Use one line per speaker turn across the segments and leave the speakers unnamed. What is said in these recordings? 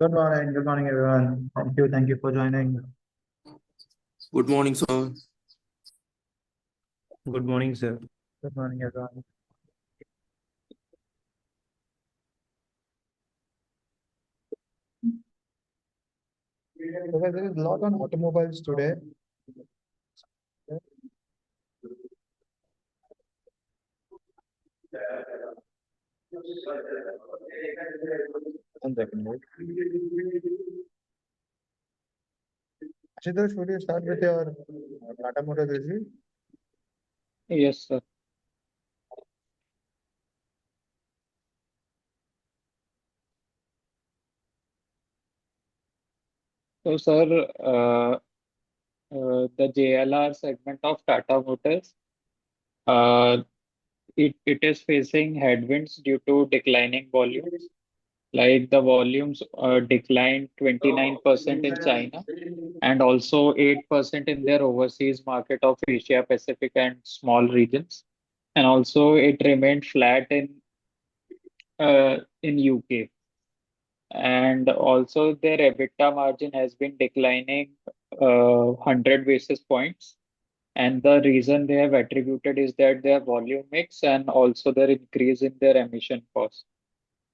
Good morning, everyone. Thank you for joining.
Good morning, sir.
Good morning, sir.
Good morning, everyone. So there is a lot on automobiles today. One second, wait. Ashutosh, should you start with your Tata Motors review?
Yes, sir. So, sir, the JLR segment of Tata Motors, uh, it is facing headwinds due to declining volumes. Like the volumes declined 29% in China and also 8% in their overseas market of Asia Pacific and small regions. And also it remained flat in UK. And also their EBITDA margin has been declining 100 basis points. And the reason they have attributed is that their volume mix and also their increase in their emission cost.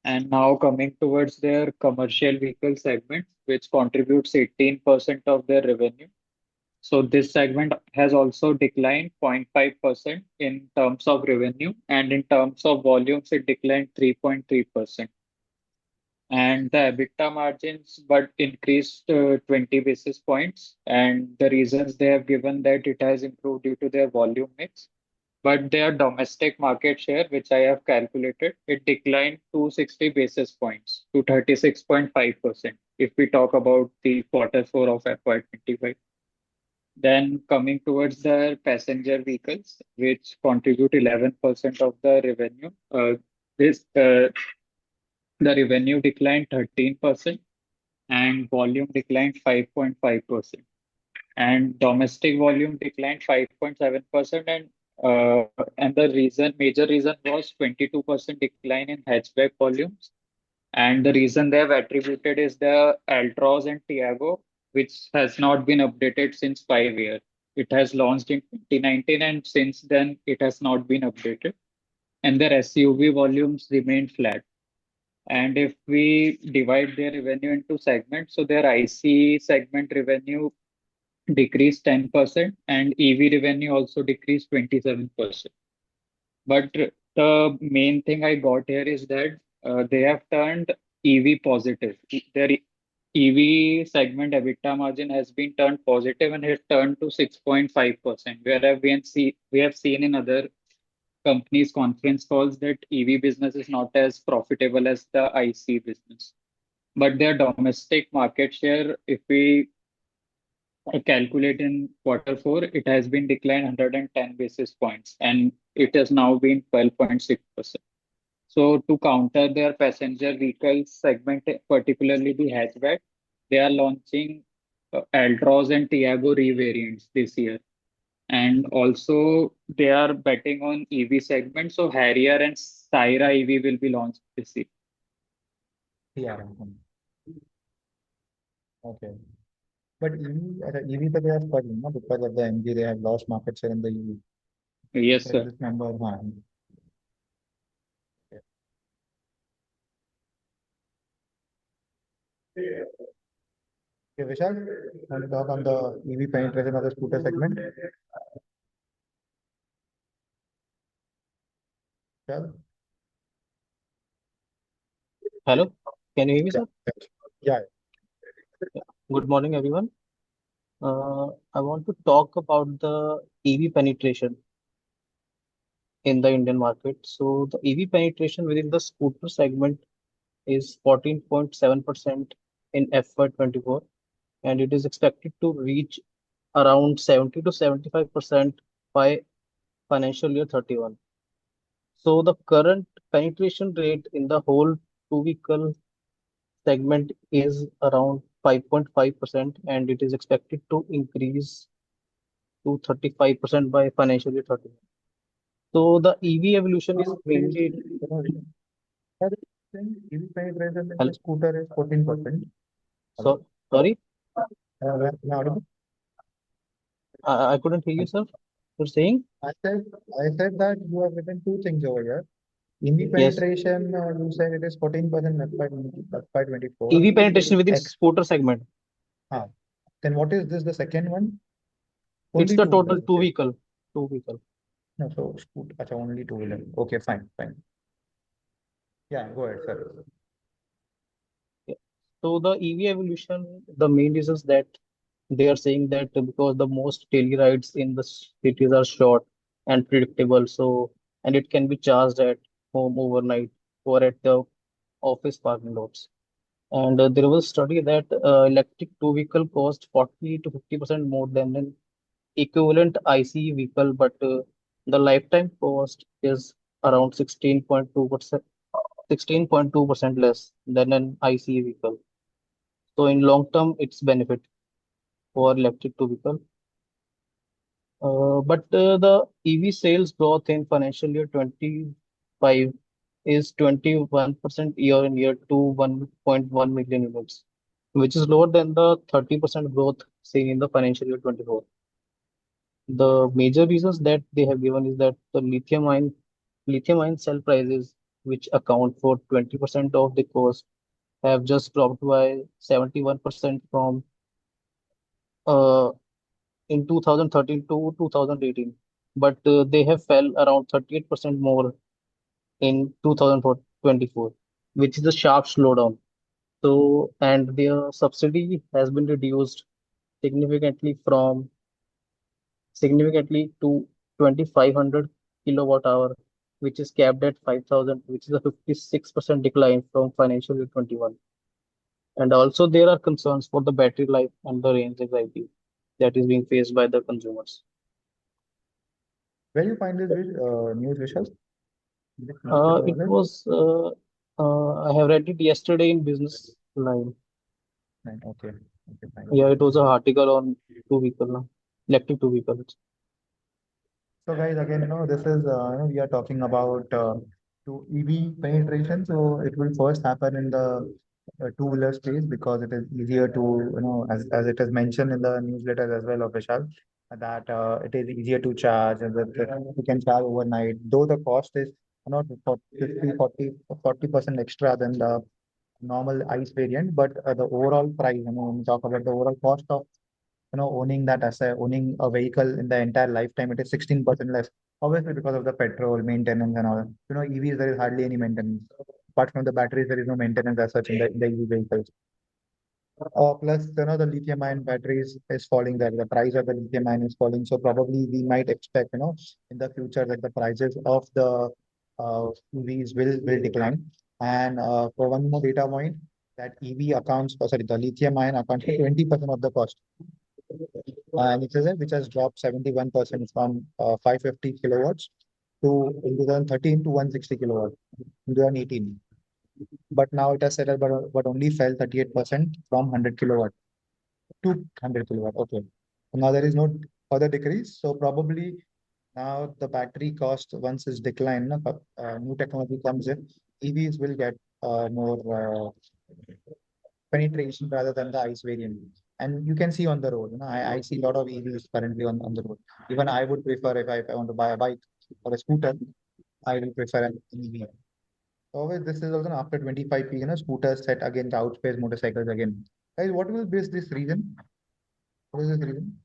And now coming towards their commercial vehicle segment, which contributes 18% of their revenue. So this segment has also declined 0.5% in terms of revenue, and in terms of volumes, it declined 3.3%. And the EBITDA margins but increased 20 basis points. And the reasons they have given that it has improved due to their volume mix. But their domestic market share, which I have calculated, it declined 260 basis points to 36.5% if we talk about the quarter four of FY25. Then coming towards the passenger vehicles, which contribute 11% of the revenue, this the revenue declined 13% and volume declined 5.5%. And domestic volume declined 5.7%, and the major reason was 22% decline in hatchback volumes. And the reason they have attributed is the Altroz and Tiago, which has not been updated since 5 years. It has launched in 2019, and since then it has not been updated. And their SUV volumes remained flat. And if we divide their revenue into segments, so their IC segment revenue decreased 10% and EV revenue also decreased 27%. But the main thing I got here is that they have turned EV positive. Their EV segment EBITDA margin has been turned positive and has turned to 6.5%, whereas we have seen in other companies' conference calls that EV business is not as profitable as the IC business. But their domestic market share, if we calculate in quarter four, it has been declined 110 basis points and it has now been 12.6%. So to counter their passenger vehicle segment, particularly the hatchback, they are launching Altroz and Tiago re-variants this year. And also they are betting on EV segment. So Harrier and Syra EV will be launched this year.
Yeah. Okay. But EV पे they are struggling, no? Because of the MG, they have lost market share in the EV.
Yes,
So
sir.
this number, one. Okay, Vishal, want to talk on the EV penetration of the scooter segment? Vishal?
Hello, can you hear me,
Yeah.
sir?
Yeah.
Good morning, everyone. I want to talk about the EV penetration in the Indian market. So the EV penetration within the scooter segment is 14.7% in FY24, and it is expected to reach around 70 to 75% by financial year 31. So the current penetration rate in the whole two-vehicle segment is around 5.5%, and it is expected to increase to 35% by financial year 30. So the EV evolution is mainly
saying EV penetration in
Hel-
the scooter is 14%. Hello?
So, sorry,
Am I audible?
I couldn't hear you, sir. You're saying?
I said, I said that you have written two things over here. EV
Yes.
penetration, you said it is 14% FY 24.
EV penetration within
X.
scooter segment.
Then what is this, the second one?
It's
Only
the
two
total
wheeler.
two vehicle. Two vehicle.
No, so scoot, acha, only two wheeler. Okay, fine, fine. Yeah, go ahead, sir.
Yeah. So the EV evolution, the main reasons that they are saying that because the most daily rides in the cities are short and predictable, so and it can be charged at home overnight or at the office parking lots. And there was a study that electric two vehicle cost 40 to 50% more than an equivalent ICE vehicle, but the lifetime cost is around 16.2% less than an ICE vehicle. So in long term, it's benefit for electric two vehicle. But the EV sales growth in financial year 25 is 21% year on year to 1.1 million units, which is lower than the 30% growth seen in the financial year 24. The major reasons that they have given is that the lithium ion cell prices, which account for 20% of the cost, have just dropped by 71% from uh, in 2013 to 2018, but they have fell around 38% more in 2024, which is a sharp slowdown. So, and their subsidy has been reduced significantly from significantly to 2500 kilowatt hour, which is capped at 5000, which is a 56% decline from financial year 21. And also there are concerns for the battery life and the range anxiety that is being faced by the consumers.
Where you find this news, Vishal? Is it
It
newspaper?
was I have read it yesterday in Business Line.
Right, okay, okay, fine.
Yeah, it was an article on two vehicle now, electric two vehicles.
So guys, again, this is, we are talking about to EV penetration. So it will first happen in the two-wheeler space because it is easier to, as it is mentioned in the newsletter as well of Vishal, that it is easier to charge and that you can charge overnight. Though the cost is, for 50, 40% extra than the normal ICE variant, but the overall price, when we talk about the overall cost of owning that asset, owning a vehicle in the entire lifetime, it is 16% less. Obviously, because of the petrol, maintenance, and all. EVs, there is hardly any maintenance. Apart from the batteries, there is no maintenance as such in the EV vehicles. Plus, the lithium-ion batteries is falling there. The price of the lithium-ion is falling. So probably we might expect, in the future that the prices of the EVs will decline. And for one more data point, that EV accounts, sorry, the lithium-ion accounts for 20% of the cost. And it is which has dropped 71% from 550 kilowatts to in 2013 to 160 kilowatts in 2018. But now it has settled, but only fell 38% from 100 kilowatt to 100 kilowatt. Okay. Now there is no further decrease. So probably now the battery cost once is declined, new technology comes in, EVs will get more penetration rather than the ICE variant. And you can see on the road, I see a lot of EVs currently on the road. Even I would prefer if I want to buy a bike or a scooter, I will prefer an EV. Always, this is also after 25p, scooters set again to outpace motorcycles again. Guys, what will be this reason? What is this reason?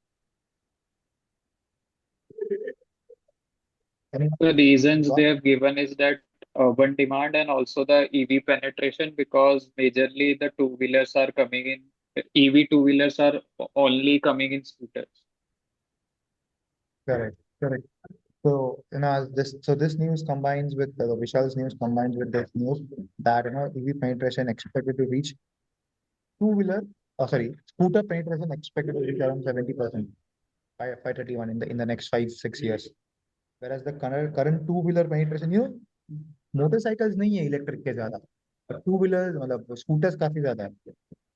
Anyone
The reasons
got?
they have given is that urban demand and also the EV penetration because majorly the two-wheelers are coming in, EV two-wheelers are only coming in scooters.
Correct, correct. So, this news combines with Vishal's news combines with this news that, EV penetration expected to reach two-wheeler, scooter penetration expected to reach around 70% by FY 31 in the next 5 6 years. Whereas the current two-wheeler penetration, motorcycles नहीं है electric के ज़्यादा, but two-wheelers मतलब scooters काफी ज़्यादा है.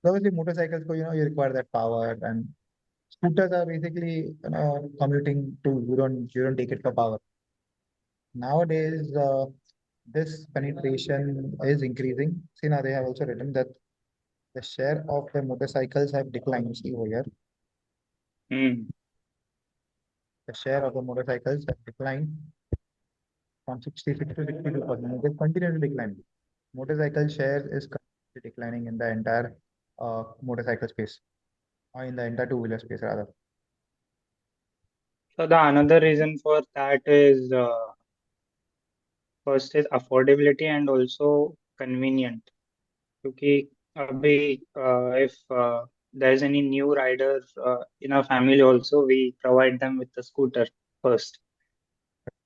So obviously motorcycles को you require that power, and scooters are basically commuting to, you don't take it for power. Nowadays, this penetration is increasing. See, now they have also written that the share of the motorcycles have declined. See over here,
Hmm.
the share of the motorcycles have declined from 66 to 62%. It is continuing to decline. Motorcycle share is continuously declining in the entire motorcycle space, or in the entire two-wheeler space rather.
So the another reason for that is first is affordability and also convenient. क्योंकि अभी if there's any new rider in our family also, we provide them with the scooter first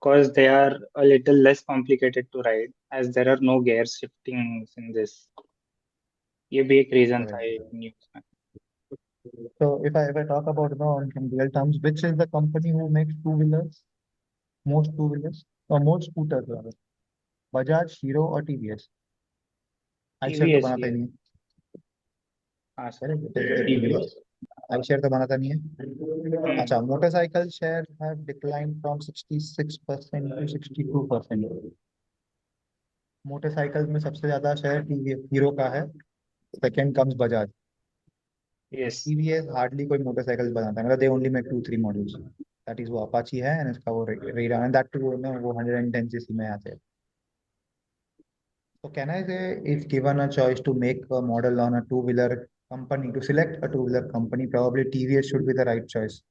because they are a little less complicated to ride as there are no gear shiftings in this. ये भी एक reason था
Correct.
एक news में.
So if I talk about, in some real terms, which is the company who makes two-wheelers, most two-wheelers or most scooters rather, Bajaj, Hero or TVS? iShare तो
TVS
बनाता
ही
ही
है.
नहीं है.
हाँ sir.
Correct? It is TVS. iShare तो बनाता नहीं है. अच्छा, motorcycle share have declined from 66% to 62%. Motorcycle में सबसे ज्यादा शेयर टीवीएस हीरो का है. Second comes Bajaj.
Yes.
TVS hardly कोई मोटरसाइकिल बनाता है, मतलब they only make 2-3 models. That is वो अपाची है एंड इसका वो रेडा एंड दैट टू वो 110 सीसी में आते हैं. So can I say, if given a choice to make a model on a two-wheeler company, to select a two-wheeler company, probably TVS should be the right choice.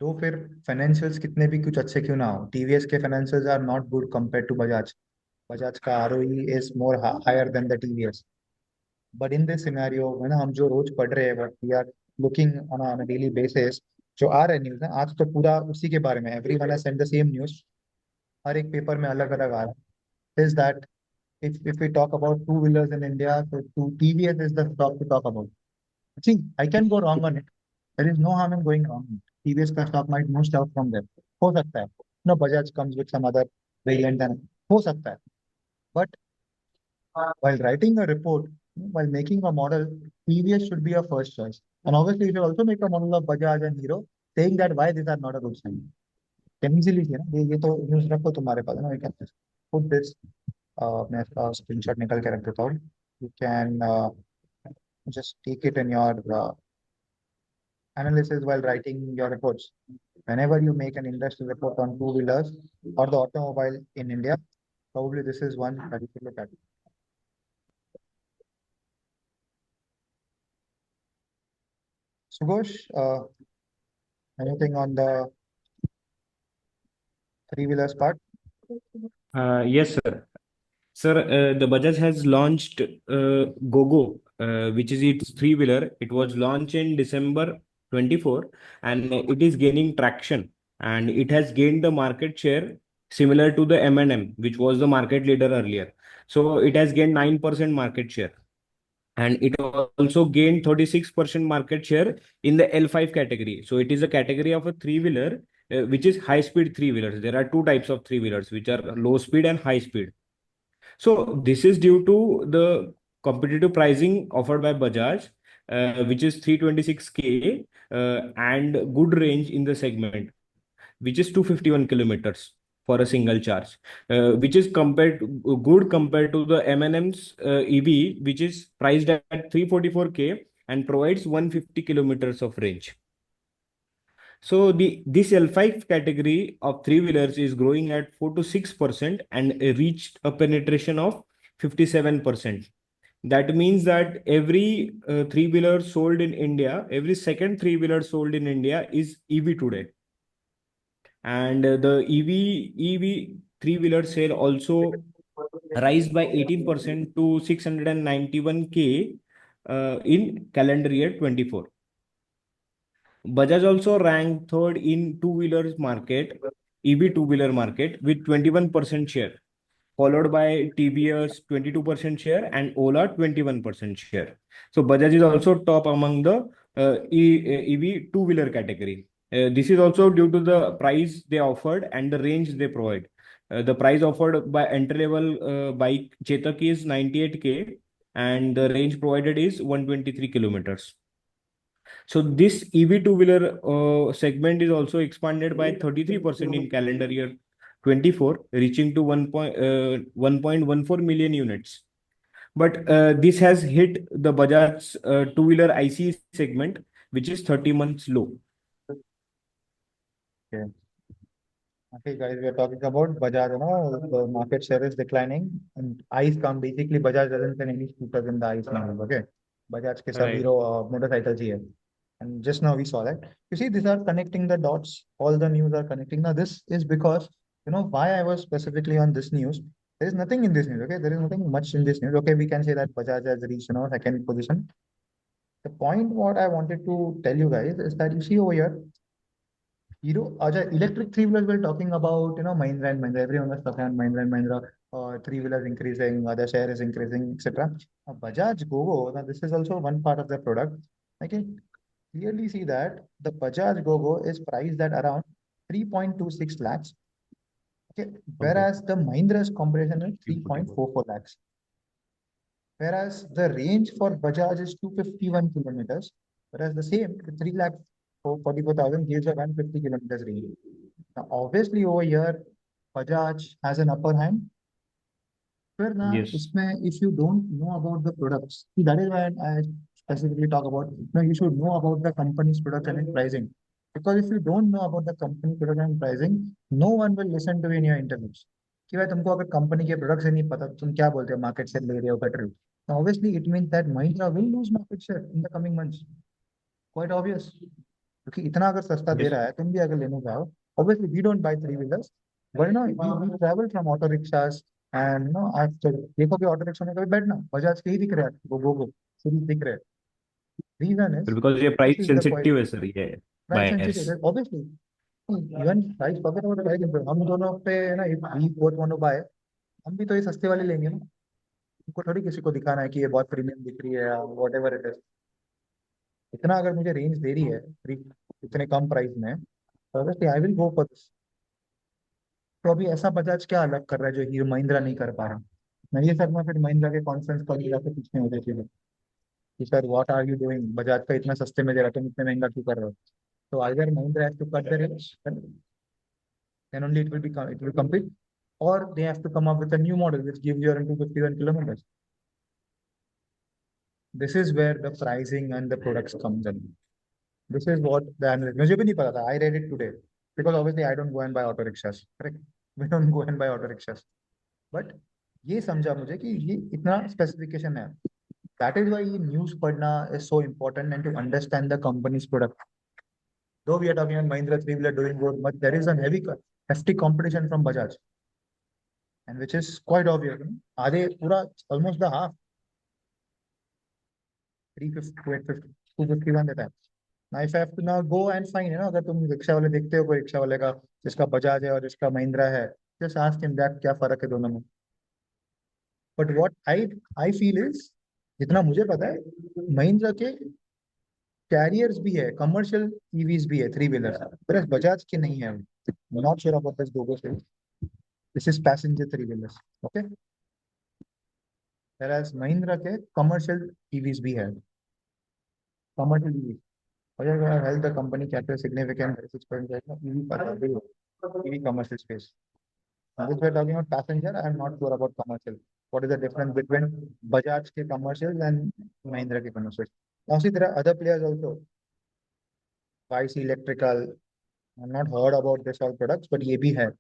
तो फिर financials कितने भी कुछ अच्छे क्यों ना हो, टीवीएस के financials are not good compare to Bajaj. Bajaj का ROE is more higher than the TVS. But in this scenario में ना, हम जो रोज पढ़ रहे हैं, what we are looking on a daily basis, जो आ रहे न्यूज है आज तो पूरा उसी के बारे में. Everyone has send the same news. हर एक पेपर में अलग अलग आ रहा है. Is that if we talk about two wheelers in India, so TVS is the stock to talk about. See, I can go wrong on it. There is no harm in going wrong. TVS का stock might move out from there. हो सकता है. No, Bajaj comes with some other variant and हो सकता है. But while writing a report, while making a model, TVS should be a first choice. And obviously, you should also make a model of Bajaj and Hero, saying that why these are not a good sign. Can easily see ना, ये तो news रखो तुम्हारे पास ना. You can just put this. मैं इसका screenshot निकल के रख देता हूँ. You can just take it in your analysis while writing your reports. Whenever you make an industry report on two-wheelers or the automobile in India, probably this is one that you should look at. Sugosh, anything on the three-wheelers part?
Yes, sir. Sir, the Bajaj has launched GoGo, which is its three-wheeler. It was launched in December 24 and it is gaining traction and it has gained the market share similar to the M&M, which was the market leader earlier. So it has gained 9% market share and it also gained 36% market share in the L5 category. So it is a category of a three-wheeler, which is high-speed three-wheelers. There are two types of three-wheelers, which are low speed and high speed. So this is due to the competitive pricing offered by Bajaj, which is 326K and good range in the segment, which is 251 kilometers for a single charge, which is good compared to the M&M's EV, which is priced at 344K and provides 150 kilometers of range. So this L5 category of three-wheelers is growing at 4 to 6% and reached a penetration of 57%. That means that every three-wheeler sold in India, every second three-wheeler sold in India is EV today. And the EV three-wheeler sale also rise by 18% to 691K in calendar year 24. Bajaj also ranked third in two-wheelers market, EV two-wheeler market with 21% share, followed by TVS 22% share and Ola 21% share. So Bajaj is also top among the EV two-wheeler category. This is also due to the price they offered and the range they provide. The price offered by entry-level bike Chetak is 98K and the range provided is 123 kilometers. So this EV two-wheeler segment is also expanded by 33% in calendar year 24, reaching to 1.14 million units. But this has hit the Bajaj two-wheeler ICE segment, which is 30 months low.
Okay. Okay, guys, we are talking about Bajaj, the market share is declining and ICE come basically Bajaj doesn't sell any scooters in the ICE now, okay? Bajaj ke sab
Right.
hero motorcycles hi hai. And just now we saw that. You see, these are connecting the dots. All the news are connecting. Now, this is because, why I was specifically on this news. There is nothing in this news, okay? There is nothing much in this news. Okay, we can say that Bajaj has reached, second position. The point what I wanted to tell you guys is that you see over here, Ajay, electric three-wheelers we're talking about, Mahindra and Mahindra. Everyone was talking about Mahindra and Mahindra, three-wheelers increasing, other share is increasing, etc. Bajaj Gogo, now this is also one part of the product. I can clearly see that the Bajaj Gogo is priced at around 3.26 lakhs. Okay, whereas the Mahindra's competition is 3.44 lakhs. Whereas the range for Bajaj is 251 kilometers, whereas the same, the 3 lakh 44,000 gives a 150 kilometers range. Now, obviously, over here, Bajaj has an upper hand. Where now,
Yes.
if you don't know about the products, see, that is why I specifically talk about, you should know about the company's product and its pricing. Because if you don't know about the company product and pricing, no one will listen to you in your interviews. कि भाई तुमको अगर company के product से नहीं पता तो तुम क्या बोलते हो मार्केट शेयर ले रहे हो कर रहे हो obviously it means that Mahindra will lose market share in the coming months, quite obvious. क्योंकि इतना अगर सस्ता दे
Yes.
रहा है तुम भी अगर लेने जाओ obviously we don't buy three wheelers but we travel from auto rickshaws and आप देखो कि ऑटो रिक्शा में कभी बैठना बजाज के ही दिख रहे हैं वो सीरीज दिख रहे हैं reason is
Because you're
this
price
is the quite
sensitive, sir. Yeah.
Price
Buyers.
Sensitive obviously even price pocket और प्राइस हम दोनों पे ना if we both want to buy हम भी तो ये सस्ते वाले लेंगे ना उनको थोड़ी किसी को दिखाना है कि ये बहुत प्रीमियम दिख रही है वॉट एवर इट इज इतना अगर मुझे रेंज दे रही है इतने कम प्राइस में तो obviously I will go for this तो अभी ऐसा बजाज क्या अलग कर रहा है जो हीरो महिंद्रा नहीं कर पा रहा मैं ये सब मैं फिर महिंद्रा के कॉन्फ्रेंस कॉल जाके पूछने होते थे कि sir what are you doing Bajaj का इतना सस्ते में दे रहा तुम इतने महंगा क्यों कर रहे हो तो अगर Mahindra has to cut the rates then only it will compete or they have to come up with a new model which gives you around 251 kilometers. This is where the pricing and the products comes in. This is what the analyst मुझे भी नहीं पता था I read it today because obviously I don't go and buy auto rickshaws correct we don't go and buy auto rickshaws but ये समझा मुझे कि ये इतना specification है that is why ये news पढ़ना is so important and to understand the company's product though we are talking about Mahindra three-wheeler doing good but there is a hefty competition from Bajaj and which is quite obvious. आधे पूरा almost the half 350 to 850 251 देता है. Now if I have to now go and find अगर तुम rickshaw वाले देखते हो कोई रिक्शा वाले का जिसका बजाज है और जिसका महिंद्रा है just ask him that क्या फर्क है दोनों में. But what I feel is जितना मुझे पता है महिंद्रा के कैरियर्स भी है कमर्शियल ईवीज भी है थ्री व्हीलर पर बजाज के नहीं है not sure about this GoGo से this is passenger three wheelers okay whereas Mahindra के commercial EVs भी है commercial EVs और help the company capture significant EV EV commercial space. Now, this we're talking about passenger. I am not sure about commercial. What is the difference between Bajaj के commercials and Mahindra के commercials? Now, see, there are other players also. YC Electrical. I've not heard about this all products, but ये भी है.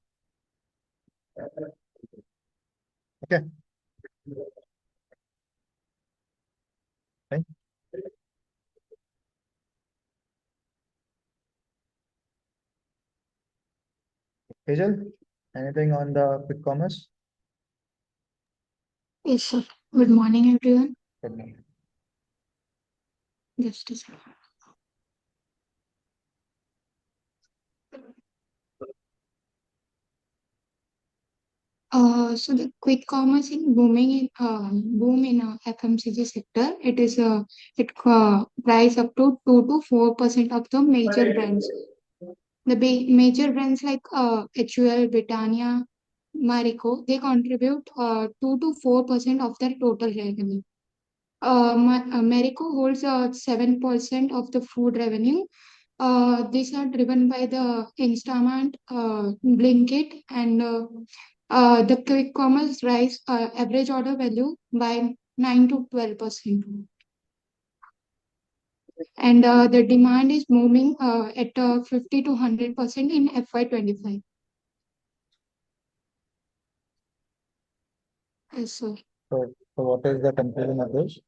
Okay. Right? Hazel, anything on the quick commerce?
Yes, sir. Good morning, everyone.
Good morning.
Just a second. So the quick commerce in boom in FMCG sector. It price up to 2 to 4% of the major brands. The major brands like HUL, Britannia, Marico, they contribute 2 to 4% of their total revenue. Marico holds 7% of the food revenue, These are driven by the Instamart, Blinkit, and the quick commerce rise average order value by 9 to 12%. And the demand is moving at 50 to 100% in FY25. Yes, sir.
So what is the conclusion of this?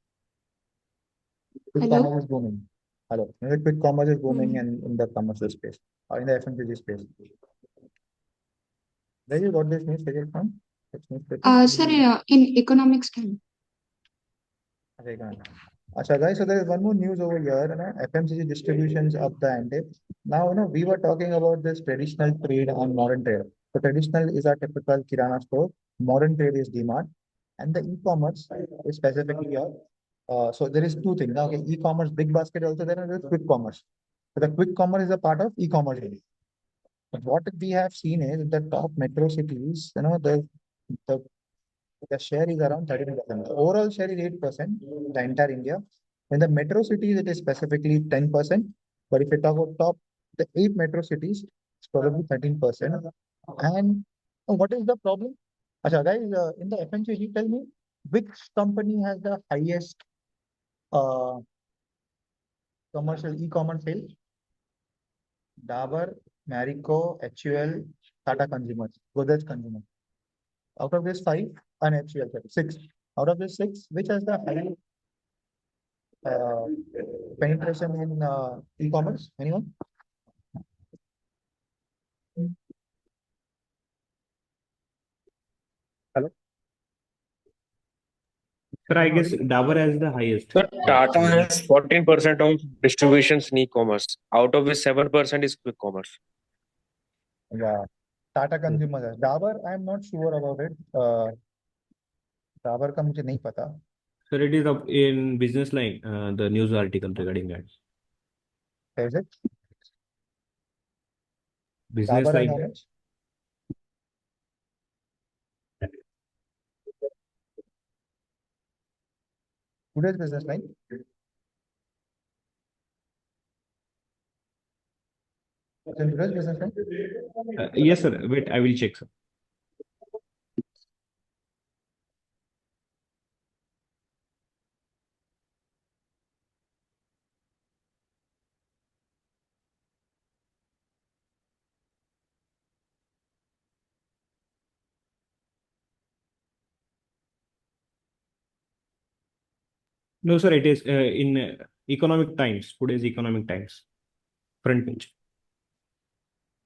Quick
Hello?
commerce is booming. Hello. Quick commerce is booming
Mm.
in the commercial space or in the FMCG space. Where you got this news figure from? Which newspaper?
Sir, in economics time.
Okay, got it. Guys, so there is one more news over here, FMCG distributions up the ante. Now, we were talking about this traditional trade and modern trade. So traditional is our typical Kirana store, modern trade is DMart, and the e-commerce is specifically here. So there is two things. Now, okay, e-commerce, big basket also there, and there is quick commerce. So the quick commerce is a part of e-commerce. But what we have seen is the top metro cities, the the share is around 13%. The overall share is 8%, the entire India. In the metro cities, it is specifically 10%. But if you talk about top, the 8 metro cities, it's probably 13%. And what is the problem? Acha, guys, in the FMCG, tell me which company has the highest uh, commercial e-commerce sales? Dabur, Marico, HUL, Tata Consumers, Godrej Consumer. Out of this five, and HUL, sorry, six. Out of this six, which has the highest uh, penetration in e-commerce? Anyone? Hello?
Sir, I guess Dabur has the highest.
Sir, Tata has 14% of distributions in e-commerce, out of which 7% is quick commerce.
Yeah. Tata Consumer. Dabur, I'm not sure about it. Dabur का मुझे नहीं पता.
Sir, it is up in Business Line, the news article regarding that.
Is it?
Business
Dabur and
Line.
how much? Today's business line. Today's business line.
Yes, sir. Wait, I will check, sir. No, sir, it is in Economic Times, today's Economic Times, front page.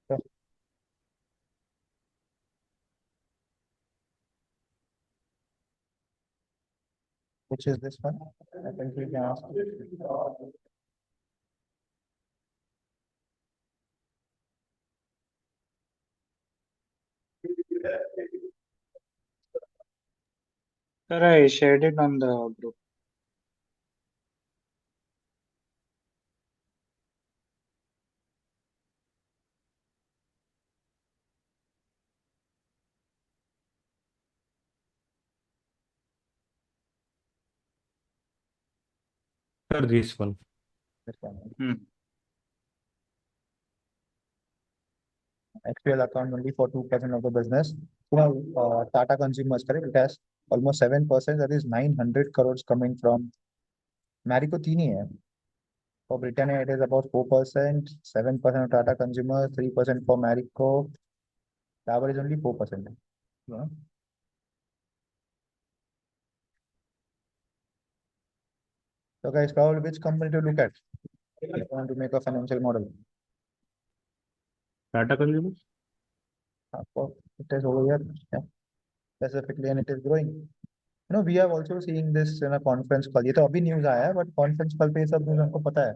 Yeah. Which is this one? I think we can ask.
Sir, I shared it on the group.
Sir, this one.
This one.
Hmm.
XPL account only for 2% of the business. Tata Consumers, correct? It has almost 7%. That is 900 crores coming from Marico 3 ही है. For Britannia, it is about 4%, 7% of Tata Consumer, 3% for Marico. Dabur is only 4%. Yeah. So guys, Rahul, which company to look at if you want to make a financial model?
Tata Consumer?
It is over here, yeah, specifically, and it is growing. We are also seeing this in a conference call. ये तो अभी news आया है, but conference call पे ये सब news हमको पता है.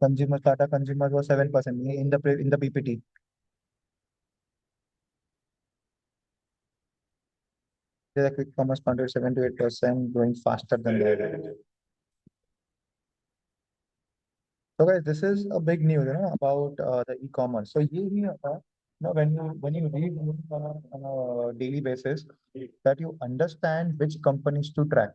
Consumer, Tata Consumer was 7% in the PPT. The quick commerce contributed 7 to 8%, growing faster than that. So guys, this is a big news, about the e-commerce. So when you read news on a daily basis, that you understand which companies to track.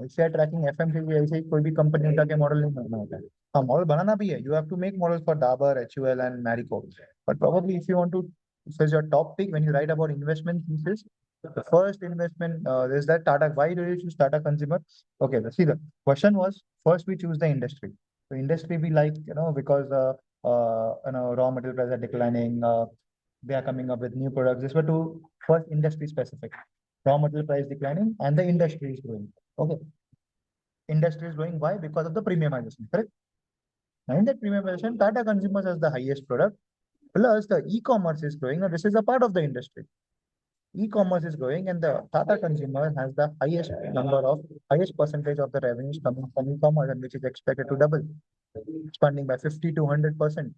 If you are tracking FMCG, ऐसे ही कोई भी company उठा के model नहीं बनाना होता है। हाँ, मॉडल बनाना भी है, you have to make model for Dabur, HUL and Marico, but probably if you want to, so is your top pick when you write about investment thesis, the first investment is that Tata. Why do you choose Tata Consumer? Okay, let's see. The question was, first we choose the industry. So industry we like, because raw material prices are declining. They are coming up with new products. This were two first industry specific. Raw material price declining and the industry is growing. Okay, industry is growing. Why? Because of the premiumization. Correct. And in that premiumization, Tata Consumers has the highest product. Plus, the e-commerce is growing, and this is a part of the industry. E-commerce is growing, and the Tata Consumer has the highest percentage of the revenues coming from e-commerce, and which is expected to double, expanding by 50 to 100%.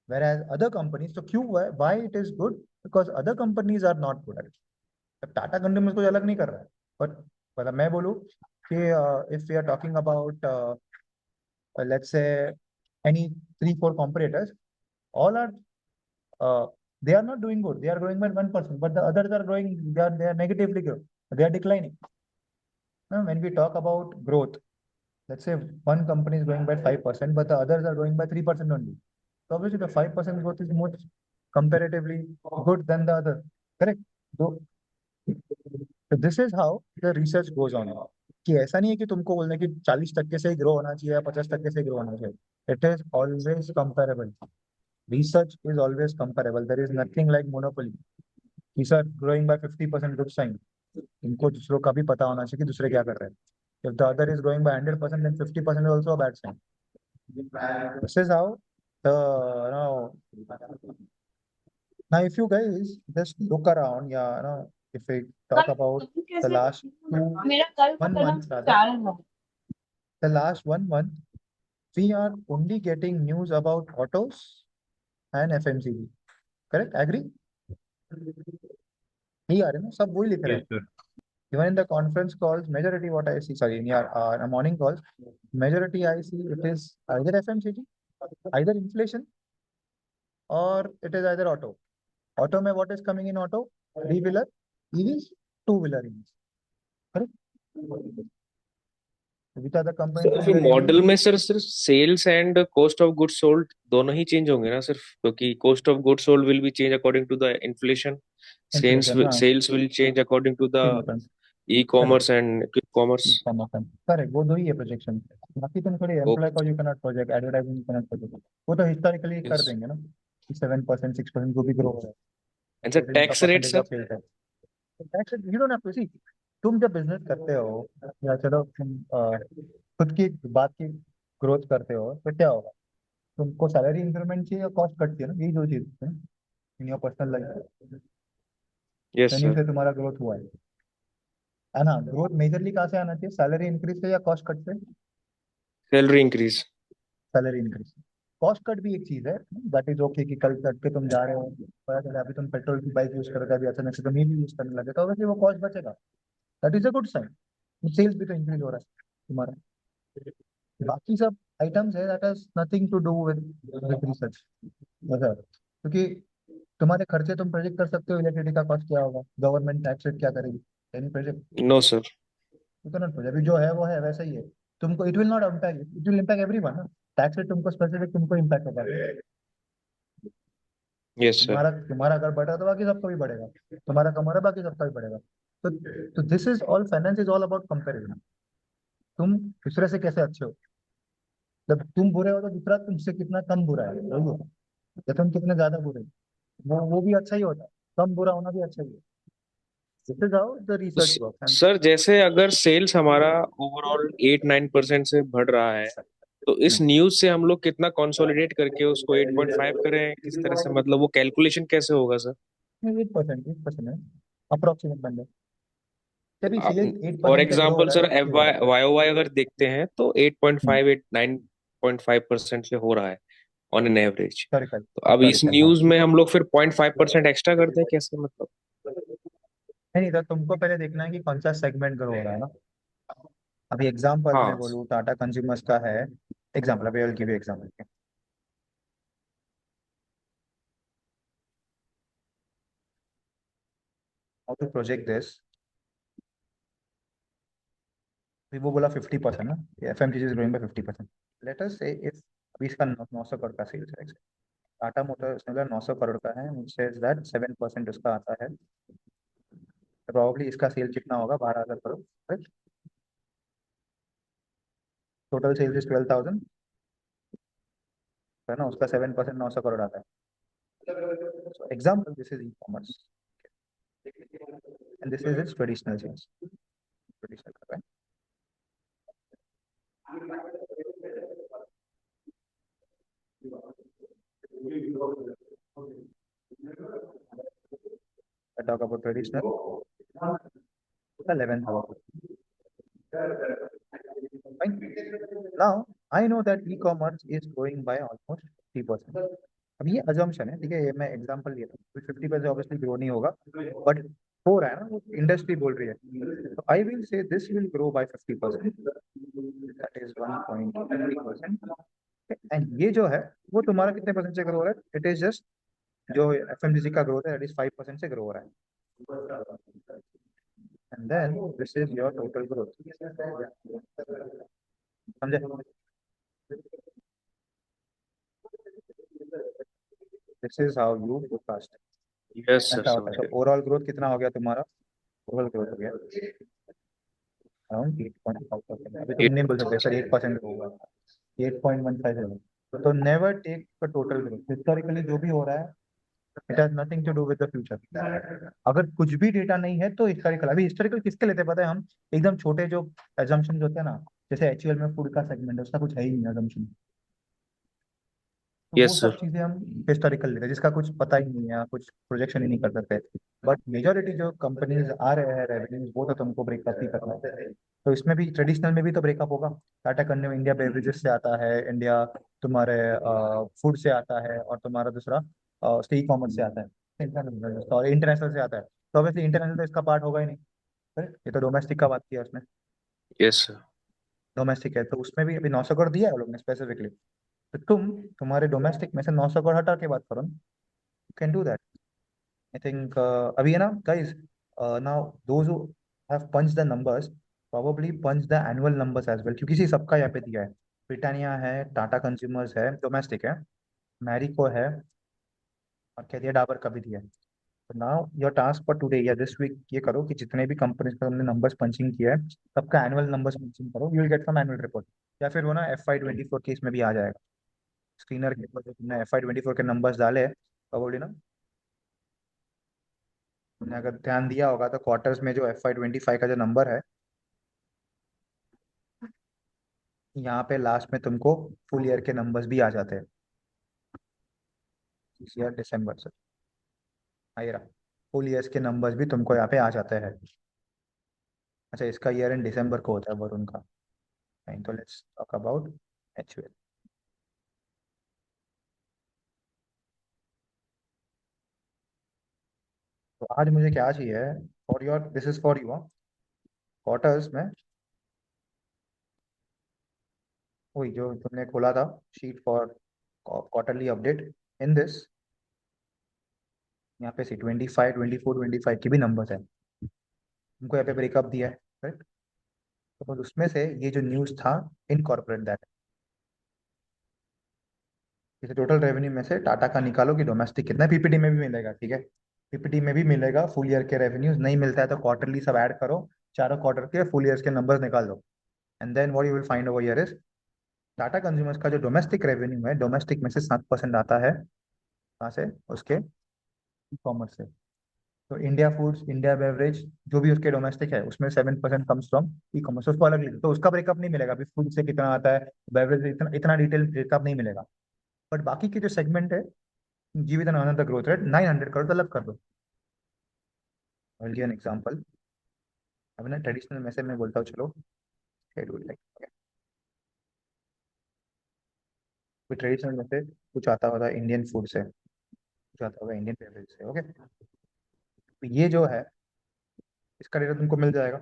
Whereas other companies, so why it is good? Because other companies are not good at it. अब Tata consumer कुछ अलग नहीं कर रहा है, पर मतलब मैं बोलूँ कि if we are talking about let's say any 3-4 competitors, all are they are not doing good. They are growing by 1%, but the others are growing. They are negatively growing. They are declining. Now, when we talk about growth, let's say one company is growing by 5%, but the others are growing by 3% only. So obviously, the 5% growth is more comparatively good than the other. Correct? So this is how the research goes on. कि ऐसा नहीं है कि तुमको बोलना है कि 40% से ही ग्रो होना चाहिए या 50% से ग्रो होना चाहिए. It is always comparable. Research is always comparable. There is nothing like monopoly. These are growing by 50%, good sign. इनको दूसरों का भी पता होना चाहिए कि दूसरे क्या कर रहे हैं. If the other is growing by 100%, then 50% is also a bad sign. This is how the now if you guys just look around, if we talk about the last 1 month rather, the last 1 month, we are only getting news about autos and FMCG. Correct? Agree? नहीं आ रहे ना, सब वही लिख रहे
Yes,
हैं.
sir.
Even in the conference calls, majority what I see, sorry, in your morning calls, majority I see it is either FMCG, either inflation, or it is either auto. Auto में what is coming in auto? Three-wheeler, EVs, two-wheeler EVs. Correct? Which are the
sir
components in
फिर
the
model
EVs?
में sir सिर्फ sales and cost of goods sold दोनों ही change होंगे ना सिर्फ, क्योंकि cost of goods sold will be change according to the inflation,
Inflation, हाँ.
Sales will change according to the
तीन होता है.
E
Correct.
Commerce and quick commerce.
Correct, वो दो ही है प्रोजेक्शन. बाकी तुम थोड़ी एम्प्लॉय को you cannot project, advertising cannot project. वो तो हिस्टोरिकली कर
यस.
देंगे ना, 7%, 6% जो भी ग्रो हो रहा है.
एंड सर
तो इनका
tax rate
percentage
sir.
Of sales है. Tax you don't have to see. तुम जब बिजनेस करते हो या चलो तुम खुद की बात की ग्रोथ करते हो तो क्या होगा? तुमको सैलरी इंक्रीमेंट चाहिए या कॉस्ट कट चाहिए ना, यही दो चीज है in your personal life.
Yes
कहीं
सर.
से तुम्हारा ग्रोथ हुआ है ना? ग्रोथ मेजरली कहाँ से आना चाहिए? सैलरी इंक्रीज से या कॉस्ट कट से?
Salary increase.
Salary increase. Cost cut भी एक चीज है, दैट इज ओके कि कल तक के तुम जा रहे हो, पता चला अभी तुम पेट्रोल की बाइक यूज कर रहे थे, अभी अचानक से तुम ईवी यूज करने लगे, तो ऑब्वियसली वो कॉस्ट बचेगा. That is a good sign. Sales भी तो इंक्रीज हो रहा है तुम्हारा. बाकी सब आइटम्स है that has nothing to do with research. क्योंकि तुम्हारे खर्चे तुम प्रोजेक्ट कर सकते हो, इलेक्ट्रिसिटी का कॉस्ट क्या होगा, गवर्नमेंट टैक्स रेट क्या करेगी, any project
no sir.
You can not project. अभी जो है वो है, वैसा ही है. तुमको it will not impact, it will impact everyone ना. टैक्स रेट तुमको स्पेसिफिक तुमको इम्पैक्ट होगा.
Yes sir.
तुम्हारा अगर बढ़ा तो बाकी सबका भी बढ़ेगा, तुम्हारा कम हो रहा है बाकी सबका भी बढ़ेगा. तो this is all, finance is all about comparison. तुम दूसरे से कैसे अच्छे हो. जब तुम बुरे हो तो दूसरा तुमसे कितना कम बुरा है, वही होता है. या तुम कितने ज्यादा बुरे हो, वो भी अच्छा ही होता है. कम बुरा होना भी अच्छा ही है. This is how the research works.
Sir जैसे अगर सेल्स हमारा ओवरऑल 8-9% से बढ़ रहा है, तो इस न्यूज से हम लोग कितना कंसोलिडेट करके उसको 8.5 करें, किस तरह से, मतलब वो कैलकुलेशन कैसे होगा सर?
8% है अप्रोक्सीमेट बंदे. तभी सेल्स
और
8% से ग्रो हो
एग्जांपल
रहा है
सर
तो
एफ
इसलिए हो
वाई
रहा
वाई ओ वाई अगर देखते हैं तो 8.5 9.5% से हो रहा है ऑन एन एवरेज.
है.
तो अब इस
हिस्टोरिकल, हाँ.
न्यूज में हम लोग फिर 0.5% एक्स्ट्रा करते हैं कैसे, मतलब?
नहीं तो तुमको पहले देखना है कि कौन सा सेगमेंट ग्रो हो रहा है ना. अभी एग्जांपल मैं
हाँ.
बोलूँ टाटा कंज्यूमर्स का है. एग्जांपल, अभी I will give you example. How to project this. अभी वो बोला 50% ना, FMCG is growing by 50%। Let us say if अभी इसका 900 करोड़ का सेल्स है, टाटा मोटर्स ने बोला 900 करोड़ का है, which says that 7% उसका आता है, प्रॉब्ली इसका सेल कितना होगा, 12,000 करोड़। टोटल सेल्स इज 12,000 है ना, उसका 7% 900 करोड़ आता है। So example, this is e-commerce and this is its traditional sales, traditional, right? I talk about traditional, 11,000. Fine. Now I know that e-commerce is growing by almost 50%. अब ये assumption है, ठीक है, ये मैं एग्जांपल ले रहा हूँ, 50% ऑब्वियसली ग्रो नहीं होगा, बट हो रहा है ना, वो इंडस्ट्री बोल रही है, तो I will say this will grow by 50%, that is 1.3%। And ये जो है वो तुम्हारा कितने परसेंट से ग्रो हो रहा है, इट इज जस्ट जो FMCG का ग्रोथ है, दैट इज 5% से ग्रो हो रहा है, and then this is your total growth, समझे? This is how you forecast.
Yes sir,
ऐसा होता
समझ
है। तो
गए।
ओवरऑल ग्रोथ कितना हो गया तुम्हारा, ओवरऑल ग्रोथ हो गया अराउंड 8.5%। अभी तुम नहीं बोल सकते सर 8% होगा, 8.15 है। तो never take the total growth, historically जो भी हो रहा है it has nothing to do with the future. अगर कुछ भी डेटा नहीं है तो हिस्टोरिकल, अभी हिस्टोरिकल किसके लेते हैं पता है, हम एकदम छोटे जो एजम्पशन होते हैं ना, जैसे HUL में फूड का सेगमेंट है, उसका कुछ है ही नहीं एजम्पशन, तो वो
यस
सब
सर।
चीजें हम हिस्टोरिकल लेते हैं जिसका कुछ पता ही नहीं है, कुछ प्रोजेक्शन ही नहीं कर सकते। बट मेजोरिटी जो कंपनीज आ रहे हैं रेवेन्यूज, वो तो तुमको ब्रेकअप ही करना है। तो इसमें भी ट्रेडिशनल में भी तो ब्रेकअप होगा। टाटा कंज्यूमर इंडिया बेवरेजेस से आता है, इंडिया तुम्हारे फूड से आता है, और तुम्हारा दूसरा ई कॉमर्स से आता है, और इंटरनेशनल से आता है। तो ऑब्वियसली इंटरनेशनल तो इसका पार्ट होगा ही नहीं, correct? ये तो डोमेस्टिक का बात किया उसने,
यस सर।
डोमेस्टिक है, तो उसमें भी अभी 900 करोड़ दिया है वो लोग ने स्पेसिफिकली। तो तुम्हारे डोमेस्टिक में से 900 करोड़ हटा के बात करो ना, you can do that. I think अभी है ना guys, now those who have punch the numbers probably punch the annual numbers as well, क्योंकि सबका यहाँ पे दिया है, ब्रिटानिया है, टाटा कंज्यूमर्स है, डोमेस्टिक है, मैरिको है, और क्या दिया, डाबर का भी दिया है। तो now your task for today या दिस वीक ये करो कि जितने भी कंपनीज का तुमने नंबर्स पंचिंग किया है, सबका एनुअल नंबर्स पंचिंग करो, you will get some annual report. या फिर वो ना FY24 के इसमें भी आ जाएगा, स्क्रीनर के ऊपर जो तुमने FY24 के नंबर्स डाले, प्रोबेबली ना, तुमने अगर ध्यान दिया होगा तो क्वार्टर्स में जो FY25 का जो नंबर है, यहाँ पे लास्ट में तुमको फुल ईयर के नंबर्स भी आ जाते हैं, इस ईयर दिसंबर से आएगा, फुल ईयर्स के नंबर्स भी तुमको यहाँ पे आ जाते हैं। अच्छा, इसका ईयर एंड दिसंबर को होता है वरुण का, नहीं तो लेट्स टॉक अबाउट HUL। तो आज मुझे क्या चाहिए, for your, this is for you, quarters में वही जो तुमने खोला था sheet for quarterly update, in this यहाँ पे सी 25, 24, 25 की भी नंबर्स है, उनको यहाँ पे ब्रेकअप दिया है, राइट? तो बस उसमें से ये जो न्यूज़ था, इनकॉर्पोरेट दैट, जैसे टोटल रेवेन्यू में से टाटा का निकालो कि डोमेस्टिक कितना, PPT में भी मिलेगा, ठीक है, PPT में भी मिलेगा, फुल ईयर के रेवेन्यूज नहीं मिलता है तो क्वार्टरली सब ऐड करो, चारों क्वार्टर के फुल ईयर्स के नंबर्स निकाल दो, and then what you will find over here is Tata consumers का जो डोमेस्टिक रेवेन्यू है, डोमेस्टिक में से 7% आता है कहाँ से, उसके ई कॉमर्स से। तो इंडिया फूड्स, इंडिया बेवरेज, जो भी उसके डोमेस्टिक है उसमें 7% कम्स फ्रॉम ई कॉमर्स, उसको अलग लिखो, तो उसका ब्रेकअप नहीं मिलेगा अभी, फूड से कितना आता है, बेवरेज से इतना इतना डिटेल ब्रेकअप नहीं मिलेगा। बट बाकी के जो सेगमेंट है, give it another growth rate 900 crore तो अलग कर दो। आई विल गिव एन एग्जांपल। अभी ना ट्रेडिशनल में से मैं बोलता हूँ, चलो लाइक ट्रेडिशनल में से कुछ आता होगा इंडियन फूड से, कुछ आता होगा इंडियन बेवरेज से, ओके? तो ये जो है इसका डेटा तुमको मिल जाएगा।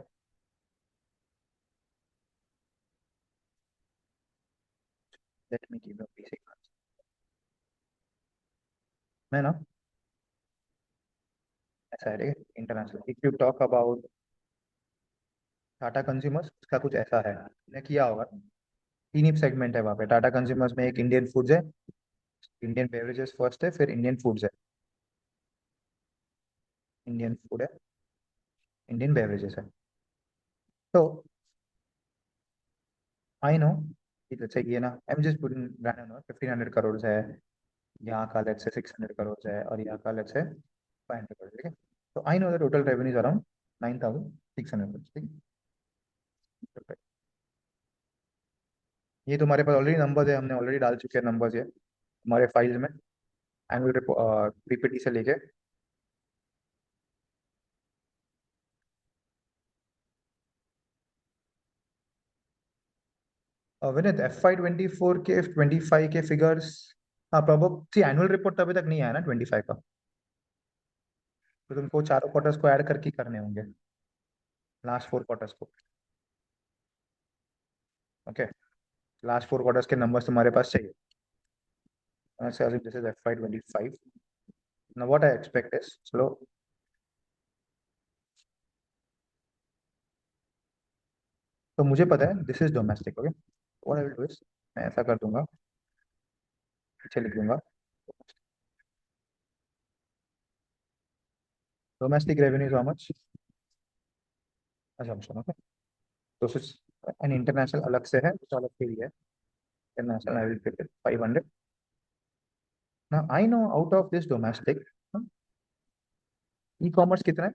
Let me give you basic, मैं ना ऐसा है, ठीक है, international, if you talk about Tata consumers इसका कुछ ऐसा है, ने किया होगा। तीन ही सेगमेंट है वहाँ पे। टाटा कंज्यूमर्स में एक इंडियन फूड्स है, इंडियन बेवरेजेस फर्स्ट है, फिर इंडियन फूड्स है, इंडियन फूड है, इंडियन बेवरेजेस है। तो आई नो, let's say ये ना, आई am just putting random, 1500 crore है, यहाँ का लेट्स से 600 करोड़ है, और यहाँ का लेट्स से 500 करोड़, ठीक है। तो I know the total revenues around 9600 crore, ठीक है। ये तुम्हारे पास ऑलरेडी नंबर्स है, हमने ऑलरेडी डाल चुके हैं नंबर्स ये हमारे फाइल्स में, एनुअल रिपोर्ट पीपीटी से लेके। विनीत, FY 24 के 25 के फिगर्स, हाँ प्रॉब्लम एनुअल रिपोर्ट तो अभी तक नहीं आया ना 25 का, तो तुमको चारों क्वार्टर्स को ऐड करके करने होंगे, लास्ट 4 क्वार्टर्स को। ओके, लास्ट 4 क्वार्टर्स के नंबर्स तुम्हारे पास चाहिए। This is FY 25। Now what I expect is slow. तो मुझे पता है this is domestic, okay. What I will do is, मैं ऐसा कर दूंगा, पीछे लिख दूंगा domestic revenue how much, assumption, okay. तो एन इंटरनेशनल अलग से है, तो अलग से ही है। International I will pick it 500। Now I know out of this domestic e commerce कितना है,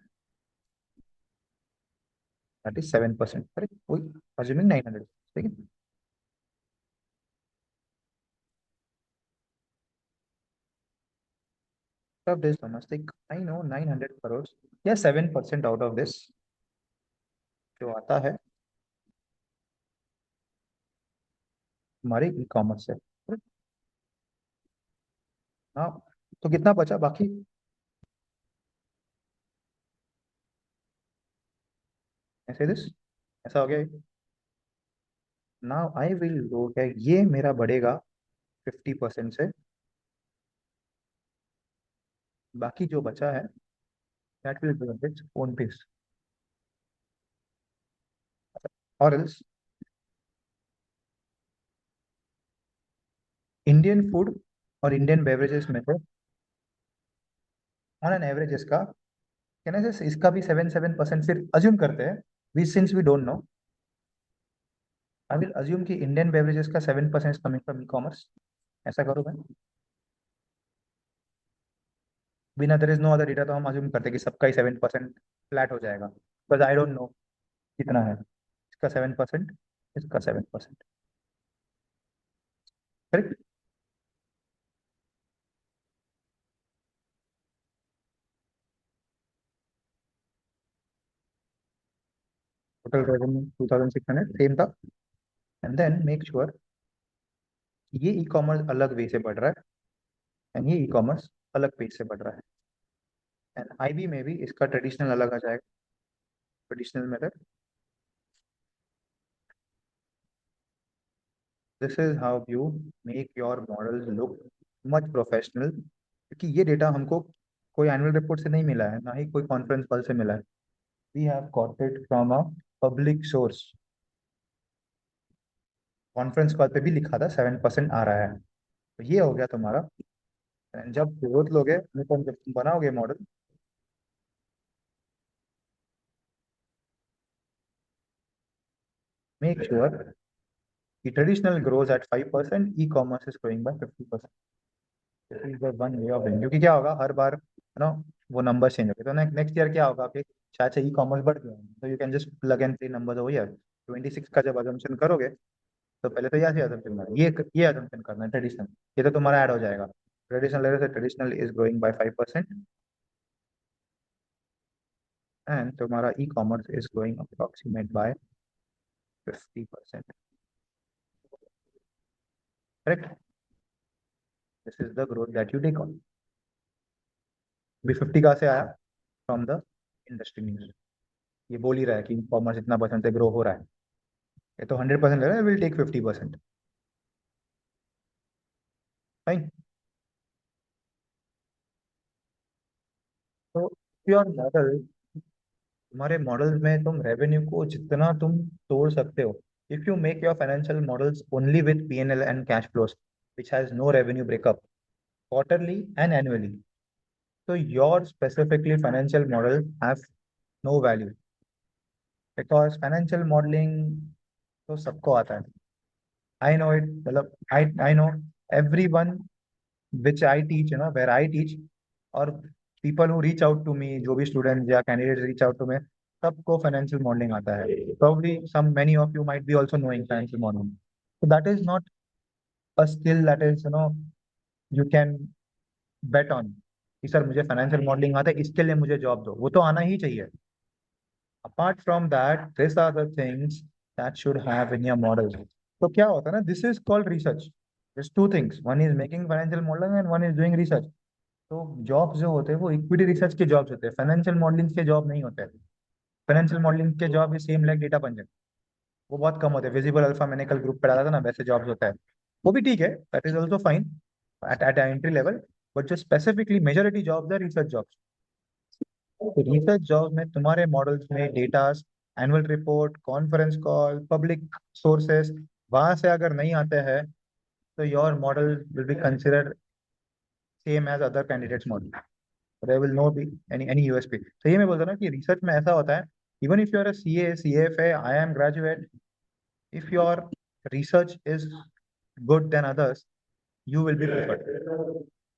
दैट इज 7%, करेक्ट, वही अज्यूमिंग 900, ठीक है। Of this domestic, I know 900 crores, या 7% आउट ऑफ दिस जो आता है हमारे ई कॉमर्स से। हाँ, तो कितना बचा बाकी, ऐसे दिस, ऐसा हो गया। नाउ आई विल गो, क्या ये मेरा बढ़ेगा 50% से, बाकी जो बचा है that will be its own pace, और एल्स इंडियन फूड और इंडियन बेवरेजेस में से ऑन एन एवरेज इसका, कहना से इसका भी 7% फिर अज्यूम करते हैं, we since we don't know, I will assume कि इंडियन बेवरेजेस का 7% कमिंग फ्रॉम ई कॉमर्स, ऐसा करो मैं, बिना there is no other data तो हम अज्यूम करते हैं कि सबका ही 7% फ्लैट हो जाएगा, बिकॉज आई डोंट नो कितना है, इसका 7%, इसका 7%, करेक्ट। टोटल रेवेन्यू 2600 सेम था, एंड देन मेक श्योर ये ई कॉमर्स अलग वे से बढ़ रहा है, एंड ये ई कॉमर्स अलग पेज से बढ़ रहा है, एंड आईबी में भी इसका ट्रेडिशनल अलग आ जाएगा, traditional method. This is how you make your models look much professional, क्योंकि ये डेटा हमको कोई एनुअल रिपोर्ट से नहीं मिला है, ना ही कोई कॉन्फ्रेंस कॉल से मिला है, we have got it from a public source. Conference call पे भी लिखा था 7% आ रहा है, तो ये हो गया तुम्हारा। And जब ग्रोथ लोगे, मतलब जब तुम बनाओगे मॉडल, मेक श्योर कि traditional grows at 5%, e commerce is growing by 50%। This is the one way of doing, क्योंकि क्या होगा हर बार है ना, वो नंबर चेंज होंगे, तो नेक्स्ट ईयर क्या होगा कि शायद से ई कॉमर्स बढ़ गया, तो you can just plug and play number over here. 26 का जब अजम्पशन करोगे, तो पहले तो यहाँ से अजम्पशन करना, ये अजम्पशन करना है ट्रेडिशनल, ये तो तुम्हारा ऐड हो जाएगा। ट्रेडिशनल लेवल से traditional is growing by 5%, and तुम्हारा e commerce is growing approximate by 50%, correct. This is the growth that you take on. अभी 50 कहाँ से आया, फ्रॉम द इंडस्ट्री न्यूज, ये बोल ही रहा है कि कॉमर्स इतना परसेंट से ग्रो हो रहा है, ये तो 100% ले रहा है, विल टेक 50%, फाइन। तो योर मॉडल तुम्हारे मॉडल्स में तुम रेवेन्यू को जितना तुम तोड़ सकते हो, if you make your financial models only with P&L and cash flows which has no revenue breakup quarterly and annually, so your specifically financial model have no value, because financial modeling तो सबको आता है. I know it, मतलब I know everyone which I teach, where I teach, और people who reach out to me, जो भी students या candidates reach out to me, सबको financial modeling आता है. Probably many of you might be also knowing financial modeling. So that is not a skill that is, you can bet on कि sir मुझे financial modelling आता है इसके लिए मुझे जॉब दो, वो तो आना ही चाहिए. Apart from that this are the things that should have in your model. तो क्या होता है ना, this is called research. This two things, one is making financial modelling and one is doing research. तो जॉब्स जो होते हैं वो इक्विटी रिसर्च के जॉब्स होते हैं, फाइनेंशियल मॉडलिंग के जॉब नहीं होते. फाइनेंशियल मॉडलिंग के job is same like data punching, वो बहुत कम होते हैं. विजिबल अल्फा मैंने कल ग्रुप पे डाला था ना, वैसे जॉब्स होता है. वो भी ठीक है, that is also fine at entry level. But जो स्पेसिफिकली मेजोरिटी जॉब्स है रिसर्च जॉब्स. तो रिसर्च जॉब में तुम्हारे मॉडल्स में datas, annual report, conference call, public sources, वहां से अगर नहीं आते हैं तो your model will be considered same as other candidates model. There will no be any USP. तो ये मैं बोलता हूँ ना कि रिसर्च में ऐसा होता है, even if you are a CA, CFA, IIM graduate, if your research is good than others, you will be preferred.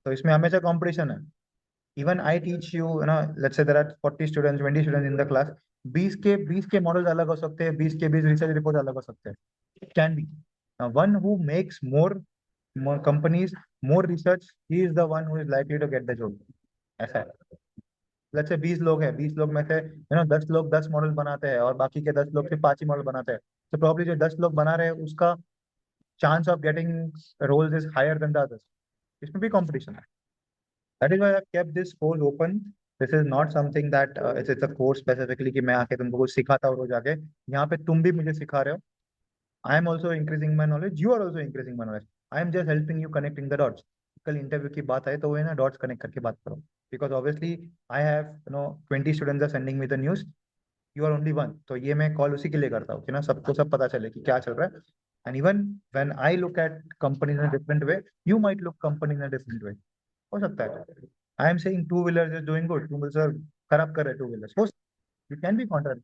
तो इसमें हमेशा competition है. Even I teach you, let's say there are 40 students, 20 students in the class. 20 के models अलग हो सकते हैं, 20 research report अलग हो सकते हैं. It can be. Now, one who makes more companies, more research, he is the one who is likely to get the job. ऐसा है. लेट्स से 20 लोग हैं, 20 लोग में से 10 लोग 10 मॉडल बनाते हैं और बाकी के 10 लोग सिर्फ 5 ही मॉडल बनाते हैं. तो प्रॉब्ली जो 10 लोग बना रहे हैं उसका chance of getting roles is higher than the others. इसमें भी कंपटीशन है. That is why I kept this course open. This is not something that it's a course specifically कि मैं आके तुमको कुछ सिखाता हूँ रोज आके. यहाँ पे तुम भी मुझे सिखा रहे हो. I am also increasing my knowledge, you are also increasing my knowledge. I am just helping you connecting the dots. कल इंटरव्यू की बात आए तो वो है ना, डॉट्स कनेक्ट करके बात करो. Because obviously I have 20 students are sending me the news, you are only one. तो ये मैं कॉल उसी के लिए करता हूँ कि ना सबको सब पता चले कि क्या चल रहा है. And even when I look at company in a different way, you might look company in a different way. हो सकता है. I am saying two wheelers is doing good, तुम सर खराब कर रहे टू व्हीलर्स. हो, you can be contract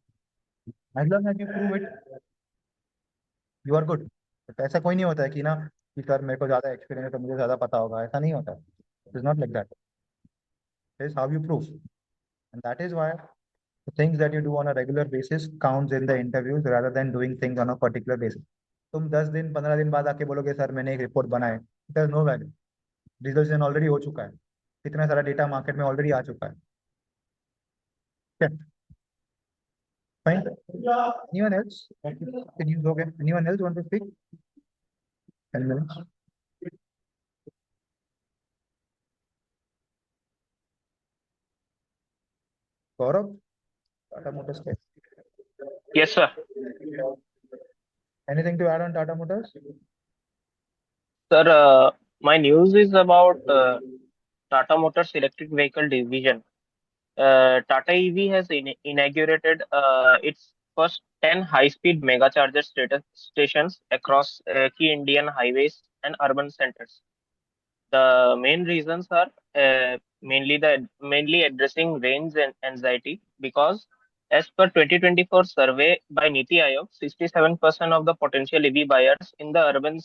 as long as you prove it, you are good. But ऐसा कोई नहीं होता है कि ना कि सर मेरे को ज्यादा एक्सपीरियंस है तो मुझे ज्यादा पता होगा, ऐसा नहीं होता. It is not like that. It is how you prove. And that is why the things that you do on a regular basis counts in the interviews rather than doing things on a particular basis. तुम 10 दिन 15 दिन बाद आके बोलोगे sir मैंने एक report बनाया, it has no value. Result already हो चुका है, इतना सारा डेटा मार्केट में ऑलरेडी आ चुका है. Fine. Anyone else can use हो गया? Anyone else want to speak? 10 minutes. Gaurav, Tata Motors के.
Yes, sir.
Anything to add on Tata Motors?
Sir, my news is about Tata Motors electric vehicle division. Tata EV has inaugurated its first 10 high-speed mega charger stations across key Indian highways and urban centers. The main reasons are mainly addressing range and anxiety because as per 2024 survey by Niti Aayog, 67% of the potential EV buyers in the urban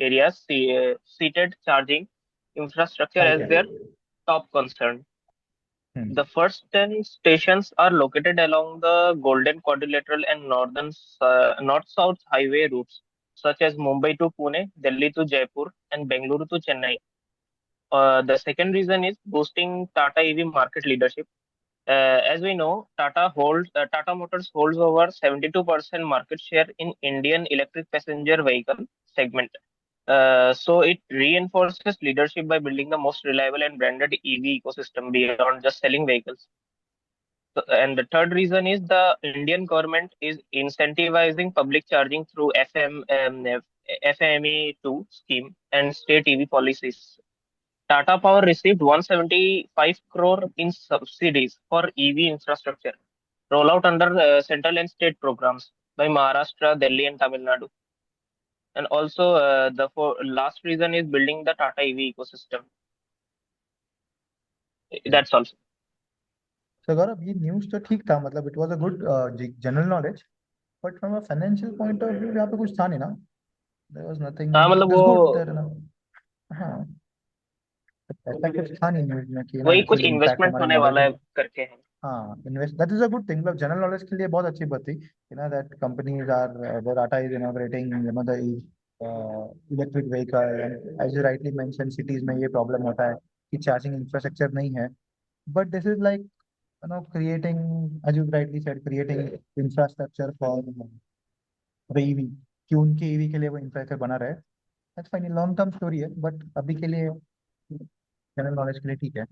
areas cited charging infrastructure as their top concern. The first 10 stations are located along the Golden Quadrilateral and north-south highway routes, such as Mumbai to Pune, Delhi to Jaipur, and Bengaluru to Chennai. The second reason is boosting Tata EV market leadership. As we know, Tata Motors holds over 72% market share in Indian electric passenger vehicle segment. So it reinforces leadership by building the most reliable and branded EV ecosystem beyond just selling vehicles. And the third reason is the Indian government is incentivizing public charging through FME2 scheme and state EV policies. Tata Power received 175 crore in subsidies for EV infrastructure, rollout under central and state programs by Maharashtra, Delhi, and Tamil Nadu. And also, last reason is building the Tata EV ecosystem.
Yeah.
That's also.
So Gaurav, ये news तो ठीक था, मतलब it was a good general knowledge, but from a financial point of view यहाँ पे कुछ था नहीं ना? There was nothing.
हाँ मतलब
It is good
वो
there ना. हाँ, ऐसा कुछ था नहीं न्यूज में कि ना
वही
इट
कुछ
विल इम्पैक्ट
इन्वेस्टमेंट
हमारे
होने
मॉडल
वाला
को.
है करके है।
हाँ, invest, that is a good thing, मतलब जनरल नॉलेज के लिए बहुत अच्छी बात थी कि ना that companies are, the Tata is inaugurating the electric vehicle, and as you rightly mention cities में ये प्रॉब्लम होता है कि चार्जिंग इंफ्रास्ट्रक्चर नहीं है, but this is like creating, as you rightly said, creating infrastructure for the EV, कि उनके EV के लिए वो इंफ्रास्ट्रक्चर बना रहे. That's fine, long term story है, बट अभी के लिए जनरल नॉलेज के लिए ठीक है.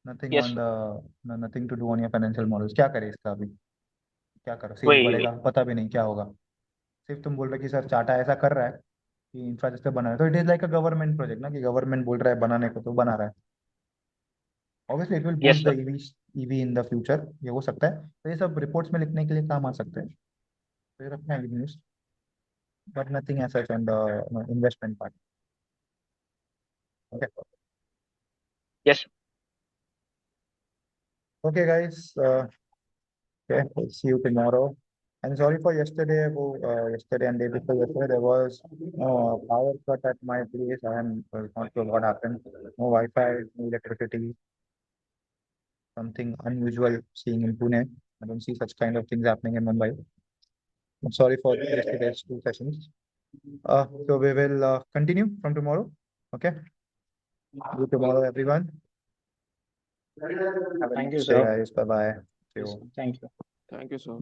Nothing
yes
on the, nothing to do on your financial models. क्या करें इसका अभी, क्या करो, सेल
वही
बढ़ेगा
वही
पता भी नहीं क्या होगा. सिर्फ तुम बोल रहे कि सर टाटा ऐसा कर रहा है कि इंफ्रास्ट्रक्चर बना रहा है, तो it is like a government project ना, कि गवर्नमेंट बोल रहा है बनाने को तो बना रहा है. Obviously it will
yes
boost the
sir
EV in the future, ये हो सकता है, तो ये सब रिपोर्ट्स में लिखने के लिए काम आ सकते हैं, तो ये रखना है news, but nothing as such on the investment part. Okay.
Yes
okay guys, okay, we'll see you tomorrow. I'm sorry for yesterday. Yesterday and day before yesterday, there was power cut at my place. I am not sure what happened. No Wi-Fi, no electricity. Something unusual seeing in Pune. I don't see such kind of things happening in Mumbai. I'm sorry for yesterday's two sessions. So we will continue from tomorrow. Okay. See you tomorrow, everyone. Have a
Thank you,
nice day,
sir.
guys. Bye bye. See
Yes,
you.
thank you.
Thank you, sir.